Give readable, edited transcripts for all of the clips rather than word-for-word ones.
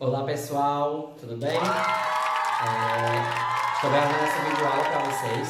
Olá pessoal, tudo bem? Estou gravando essa videoaula para vocês,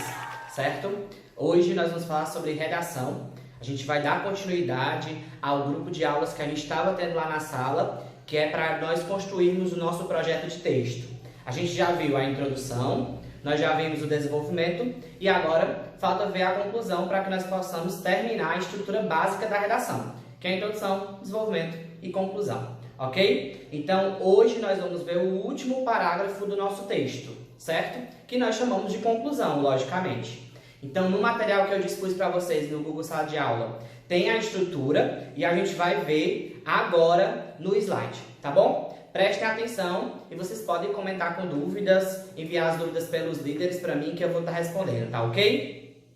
certo? Hoje nós vamos falar sobre redação. A gente vai dar continuidade ao grupo de aulas que a gente estava tendo lá na sala, que é para nós construirmos o nosso projeto de texto. A gente já viu a introdução, nós já vimos o desenvolvimento e agora falta ver a conclusão para que nós possamos terminar a estrutura básica da redação, que é a introdução, desenvolvimento e conclusão. Ok? Então, hoje nós vamos ver o último parágrafo do nosso texto, certo? Que nós chamamos de conclusão, logicamente. Então, no material que eu dispus para vocês no Google Sala de Aula, tem a estrutura e a gente vai ver agora no slide, tá bom? Prestem atenção e vocês podem comentar com dúvidas, enviar as dúvidas pelos líderes para mim que eu vou estar respondendo, tá ok?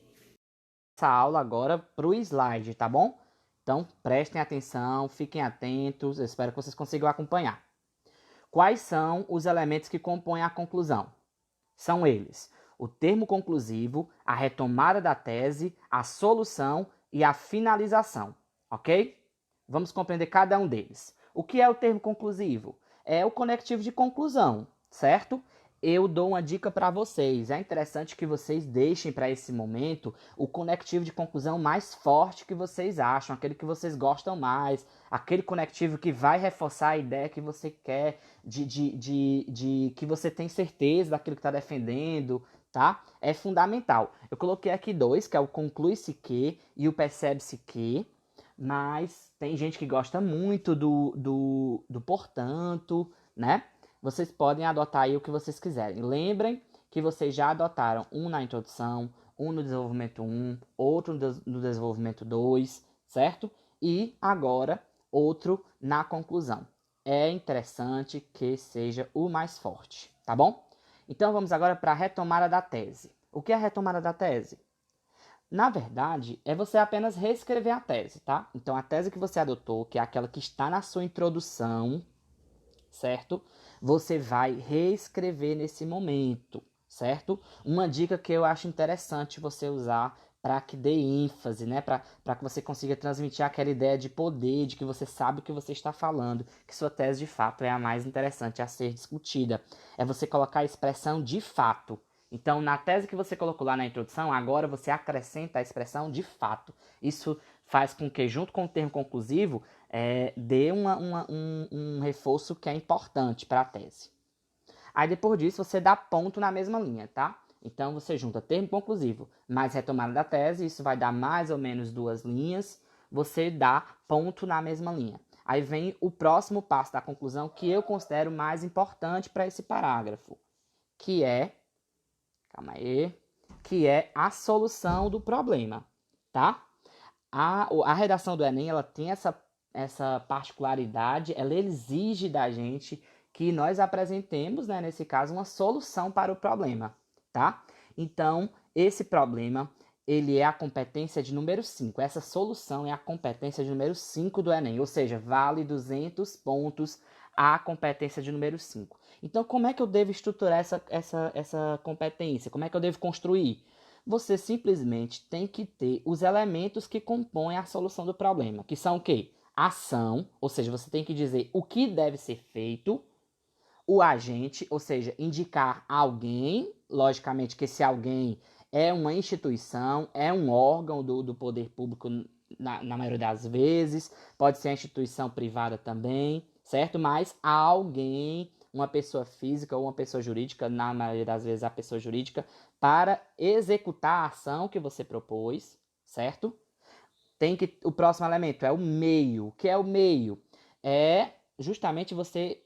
Essa aula agora para o slide, tá bom? Então, prestem atenção, fiquem atentos, eu espero que vocês consigam acompanhar. Quais são os elementos que compõem a conclusão? São eles: o termo conclusivo, a retomada da tese, a solução e a finalização, ok? Vamos compreender cada um deles. O que é o termo conclusivo? É o conectivo de conclusão, certo? Eu dou uma dica para vocês. É interessante que vocês deixem para esse momento o conectivo de conclusão mais forte que vocês acham, aquele que vocês gostam mais, aquele conectivo que vai reforçar a ideia que você quer, de que você tem certeza daquilo que está defendendo, tá? É fundamental. Eu coloquei aqui dois, que é o conclui-se que e o percebe-se que, mas tem gente que gosta muito do portanto, né? Vocês podem adotar aí o que vocês quiserem. Lembrem que vocês já adotaram um na introdução, um no desenvolvimento 1, outro no desenvolvimento 2, certo? E agora outro na conclusão. É interessante que seja o mais forte, tá bom? Então vamos agora para a retomada da tese. O que é a retomada da tese? Na verdade, é você apenas reescrever a tese, tá? Então a tese que você adotou, que é aquela que está na sua introdução, certo? Você vai reescrever nesse momento, certo? Uma dica que eu acho interessante você usar para que dê ênfase, né? Para que você consiga transmitir aquela ideia de poder, de que você sabe o que você está falando, que sua tese de fato é a mais interessante a ser discutida. É você colocar a expressão de fato. Então, na tese que você colocou lá na introdução, agora você acrescenta a expressão de fato. Isso faz com que, junto com o termo conclusivo, dê um reforço que é importante para a tese. Aí depois disso você dá ponto na mesma linha, tá? Então você junta termo conclusivo mais retomada da tese, isso vai dar mais ou menos 2 linhas, você dá ponto na mesma linha. Aí vem o próximo passo da conclusão que eu considero mais importante para esse parágrafo, que é, que é a solução do problema, tá? A redação do Enem, ela tem essa particularidade, ela exige da gente que nós apresentemos, né, nesse caso, uma solução para o problema, tá? Então, esse problema, ele é a competência de número 5. Essa solução é a competência de número 5 do Enem, ou seja, vale 200 pontos a competência de número 5. Então, como é que eu devo estruturar essa competência? Como é que eu devo construir? Você simplesmente tem que ter os elementos que compõem a solução do problema, que são o quê? Ação, ou seja, você tem que dizer o que deve ser feito, o agente, ou seja, indicar alguém, logicamente que esse alguém é uma instituição, é um órgão do poder público na maioria das vezes, pode ser a instituição privada também, certo? Mas há alguém, uma pessoa física ou uma pessoa jurídica, na maioria das vezes a pessoa jurídica, para executar a ação que você propôs, certo? O próximo elemento é o meio. O que é o meio? É justamente você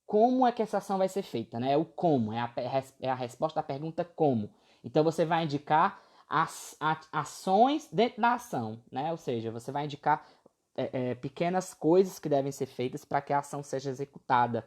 como é que essa ação vai ser feita, né? O como, é a resposta da pergunta como. Então você vai indicar ações dentro da ação, né? Ou seja, você vai indicar pequenas coisas que devem ser feitas para que a ação seja executada.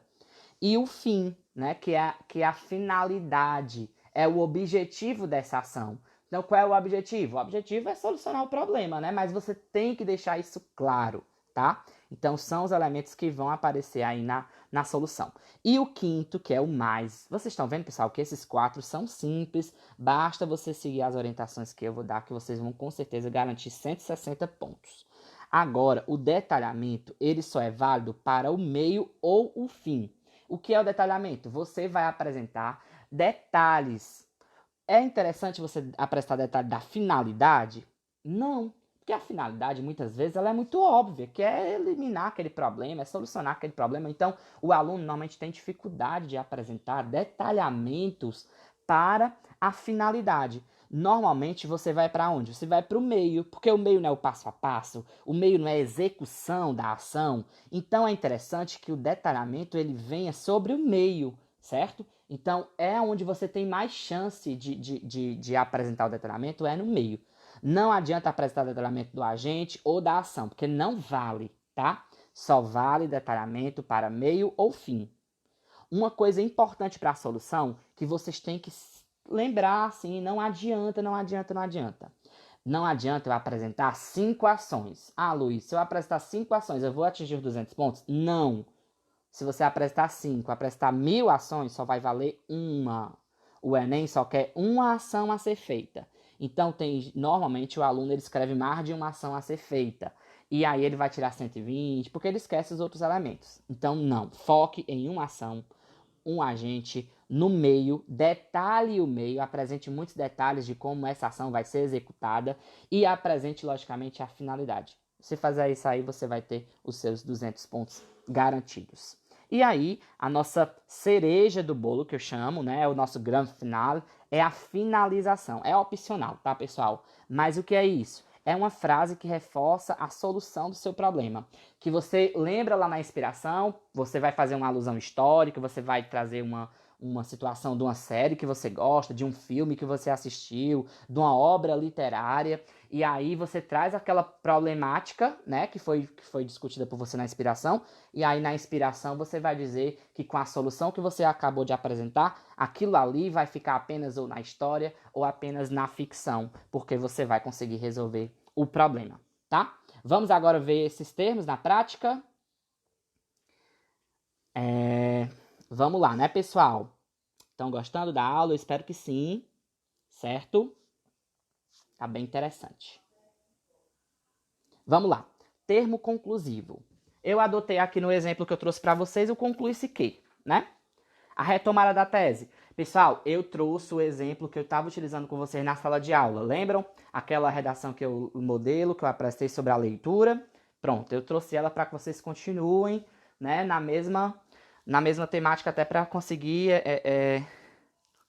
E o fim, né? Que é a finalidade, é o objetivo dessa ação. Então, qual é o objetivo? O objetivo é solucionar o problema, né? Mas você tem que deixar isso claro, tá? Então, são os elementos que vão aparecer aí na solução. E o quinto, que é o mais. Vocês estão vendo, pessoal, que esses 4 são simples. Basta você seguir as orientações que eu vou dar, que vocês vão com certeza garantir 160 pontos. Agora, o detalhamento, ele só é válido para o meio ou o fim. O que é o detalhamento? Você vai apresentar detalhes. É interessante você apresentar detalhe da finalidade? Não. Porque a finalidade, muitas vezes, ela é muito óbvia, que é eliminar aquele problema, é solucionar aquele problema. Então, o aluno normalmente tem dificuldade de apresentar detalhamentos para a finalidade. Normalmente, você vai para onde? Você vai para o meio, porque o meio não é o passo a passo, o meio não é a execução da ação. Então, é interessante que o detalhamento ele venha sobre o meio, certo? Então, é onde você tem mais chance de apresentar o detalhamento, é no meio. Não adianta apresentar detalhamento do agente ou da ação, porque não vale, tá? Só vale detalhamento para meio ou fim. Uma coisa importante para a solução que vocês têm que lembrar, assim, não adianta. Não adianta eu apresentar 5 ações. Ah, Luiz, se eu apresentar 5 ações, eu vou atingir os 200 pontos? Não. Se você apresentar 5, apresentar 1000 ações, só vai valer uma. O Enem só quer uma ação a ser feita. Então, normalmente o aluno ele escreve mais de uma ação a ser feita. E aí ele vai tirar 120, porque ele esquece os outros elementos. Então, não. Foque em uma ação, um agente, no meio, detalhe o meio, apresente muitos detalhes de como essa ação vai ser executada e apresente, logicamente, a finalidade. Se fazer isso aí, você vai ter os seus 200 pontos garantidos. E aí, a nossa cereja do bolo, que eu chamo, né, o nosso grande final, é a finalização. É opcional, tá, pessoal? Mas o que é isso? É uma frase que reforça a solução do seu problema. Que você lembra lá na inspiração, você vai fazer uma alusão histórica, você vai trazer uma situação de uma série que você gosta, de um filme que você assistiu, de uma obra literária, e aí você traz aquela problemática, né, que foi discutida por você na inspiração, e aí na inspiração você vai dizer que com a solução que você acabou de apresentar, aquilo ali vai ficar apenas ou na história ou apenas na ficção, porque você vai conseguir resolver o problema, tá? Vamos agora ver esses termos na prática. Vamos lá, né, pessoal? Estão gostando da aula? Eu espero que sim, certo? Tá bem interessante. Vamos lá. Termo conclusivo. Eu adotei aqui no exemplo que eu trouxe para vocês o conclui-se que, né? A retomada da tese. Pessoal, eu trouxe o exemplo que eu estava utilizando com vocês na sala de aula. Lembram? Aquela redação o modelo que eu apresentei sobre a leitura. Pronto, eu trouxe ela para que vocês continuem, né, na mesma temática, até para conseguir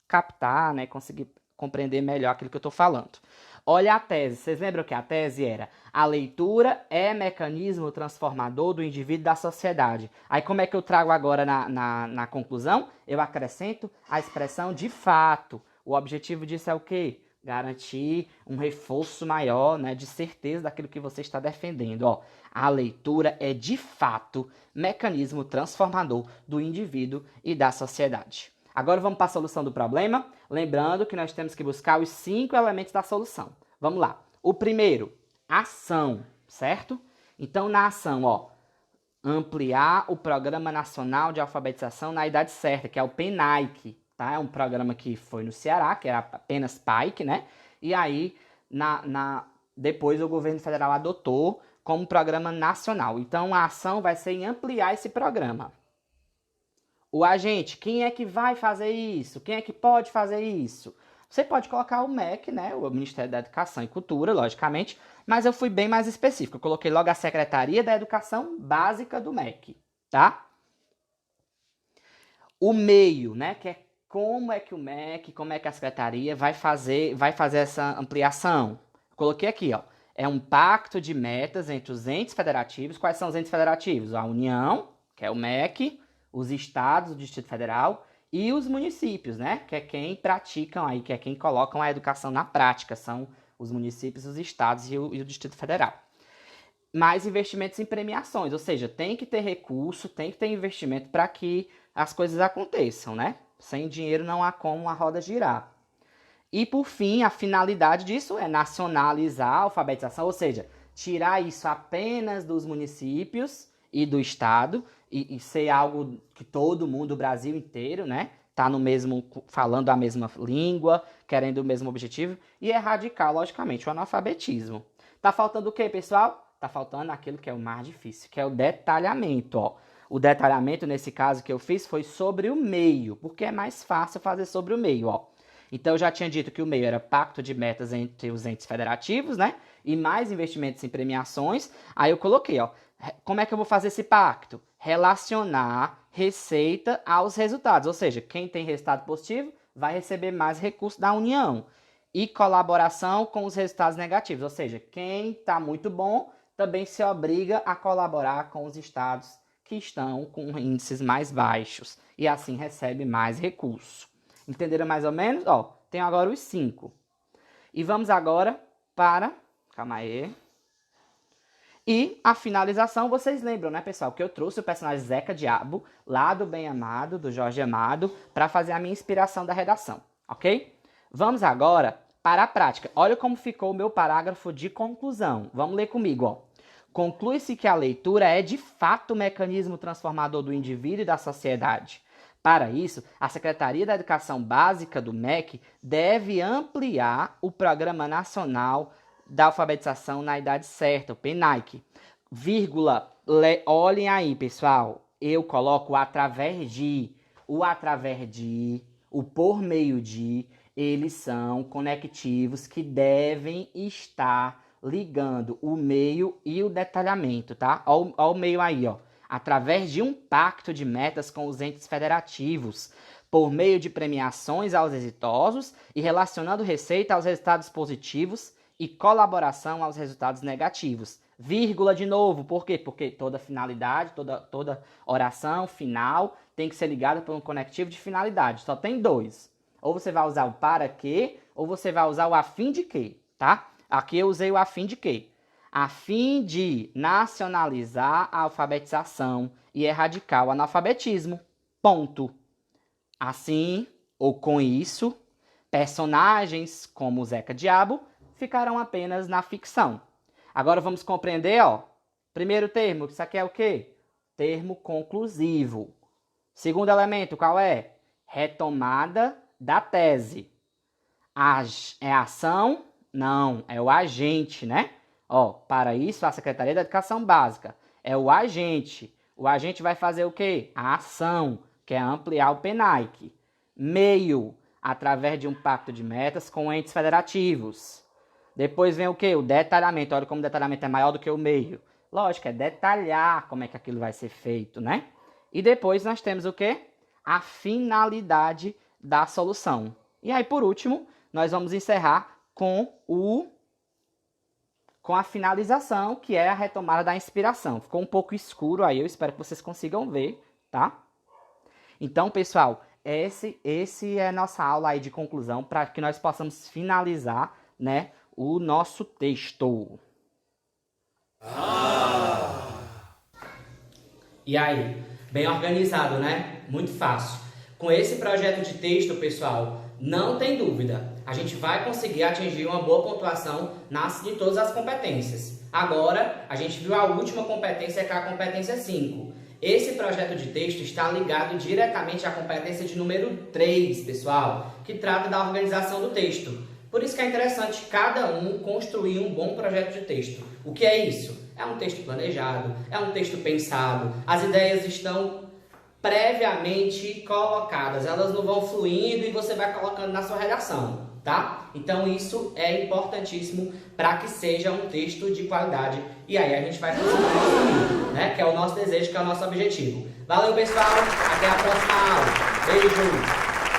captar, né, conseguir compreender melhor aquilo que eu estou falando. Olha a tese. Vocês lembram que a tese era: a leitura é mecanismo transformador do indivíduo e da sociedade. Aí como é que eu trago agora na conclusão? Eu acrescento a expressão de fato. O objetivo disso é o quê? Garantir um reforço maior, né, de certeza daquilo que você está defendendo. Ó, a leitura é de fato mecanismo transformador do indivíduo e da sociedade. Agora vamos para a solução do problema, lembrando que nós temos que buscar os 5 elementos da solução. Vamos lá. O primeiro, ação, certo? Então, na ação, ó, ampliar o Programa Nacional de Alfabetização na Idade Certa, que é o PENAIC, tá? É um programa que foi no Ceará, que era apenas PAIC, né? E aí, depois o governo federal adotou como programa nacional. Então, a ação vai ser em ampliar esse programa. O agente, quem é que vai fazer isso? Quem é que pode fazer isso? Você pode colocar o MEC, né, o Ministério da Educação e Cultura, logicamente, mas eu fui bem mais específico. Eu coloquei logo a Secretaria da Educação Básica do MEC, tá? O meio, né, que é como é que o MEC, como é que a Secretaria vai fazer essa ampliação. Eu coloquei aqui, ó, é um pacto de metas entre os entes federativos. Quais são os entes federativos? A União, que é o MEC, os estados, o Distrito Federal e os municípios, né? Que é quem praticam aí, que é quem colocam a educação na prática, são os municípios, os estados e o Distrito Federal. Mais investimentos em premiações, ou seja, tem que ter recurso, tem que ter investimento para que as coisas aconteçam, né? Sem dinheiro não há como a roda girar. E por fim, a finalidade disso é nacionalizar a alfabetização, ou seja, tirar isso apenas dos municípios e do estado e ser algo que todo mundo, o Brasil inteiro, né, tá no mesmo, falando a mesma língua, querendo o mesmo objetivo, e erradicar, logicamente, o analfabetismo. Tá faltando o quê, pessoal? Tá faltando aquilo que é o mais difícil, que é o detalhamento, ó. O detalhamento, nesse caso que eu fiz, foi sobre o meio, porque é mais fácil fazer sobre o meio, ó. Então, eu já tinha dito que o meio era pacto de metas entre os entes federativos, né? E mais investimentos em premiações. Aí eu coloquei, ó, como é que eu vou fazer esse pacto? Relacionar receita aos resultados, ou seja, quem tem resultado positivo vai receber mais recursos da União. E colaboração com os resultados negativos, ou seja, quem está muito bom também se obriga a colaborar com os estados que estão com índices mais baixos e assim recebe mais recurso. Entenderam mais ou menos? Ó, tem agora os 5. E vamos agora para... Calma aí. E a finalização, vocês lembram, né, pessoal? Que eu trouxe o personagem Zeca Diabo, lá do Bem Amado, do Jorge Amado, para fazer a minha inspiração da redação, ok? Vamos agora para a prática. Olha como ficou o meu parágrafo de conclusão. Vamos ler comigo, ó. Conclui-se que a leitura é de fato o mecanismo transformador do indivíduo e da sociedade. Para isso, a Secretaria da Educação Básica do MEC deve ampliar o Programa Nacional da Alfabetização na Idade Certa, o PNAEC. Vírgula, olhem aí, pessoal, eu coloco através de, o por meio de, eles são conectivos que devem estar ligando o meio e o detalhamento, tá? Olha o meio aí, ó. Através de um pacto de metas com os entes federativos, por meio de premiações aos exitosos e relacionando receita aos resultados positivos e colaboração aos resultados negativos. Vírgula de novo, por quê? Porque toda finalidade, toda oração final tem que ser ligada por um conectivo de finalidade. Só tem 2. Ou você vai usar o para que, ou você vai usar o a fim de que, tá? Aqui eu usei o a fim de que. A fim de nacionalizar a alfabetização e erradicar o analfabetismo. Ponto. Assim, ou com isso, personagens como o Zeca Diabo ficarão apenas na ficção. Agora vamos compreender, ó. Primeiro termo, isso aqui é o quê? Termo conclusivo. Segundo elemento, qual é? Retomada da tese. É ação? Não, é o agente, né? Ó, para isso, a Secretaria da Educação Básica é o agente. O agente vai fazer o quê? A ação, que é ampliar o PNAEC. Meio, através de um pacto de metas com entes federativos. Depois vem o quê? O detalhamento. Olha como o detalhamento é maior do que o meio. Lógico, é detalhar como é que aquilo vai ser feito, né? E depois nós temos o quê? A finalidade da solução. E aí, por último, nós vamos encerrar com a finalização, que é a retomada da inspiração. Ficou um pouco escuro aí, eu espero que vocês consigam ver, tá? Então, pessoal, esse é a nossa aula aí de conclusão para que nós possamos finalizar, né, o nosso texto. E aí, bem organizado, né? Muito fácil. Com esse projeto de texto, pessoal, não tem dúvida, a gente vai conseguir atingir uma boa pontuação em todas as competências. Agora, a gente viu a última competência, que é a competência 5. Esse projeto de texto está ligado diretamente à competência de número 3, pessoal, que trata da organização do texto. Por isso que é interessante cada um construir um bom projeto de texto. O que é isso? É um texto planejado, é um texto pensado, as ideias estão previamente colocadas, elas não vão fluindo e você vai colocando na sua redação, tá? Então isso é importantíssimo para que seja um texto de qualidade e aí a gente vai conseguir, né? Que é o nosso desejo, que é o nosso objetivo. Valeu, pessoal, até a próxima aula. Beijo!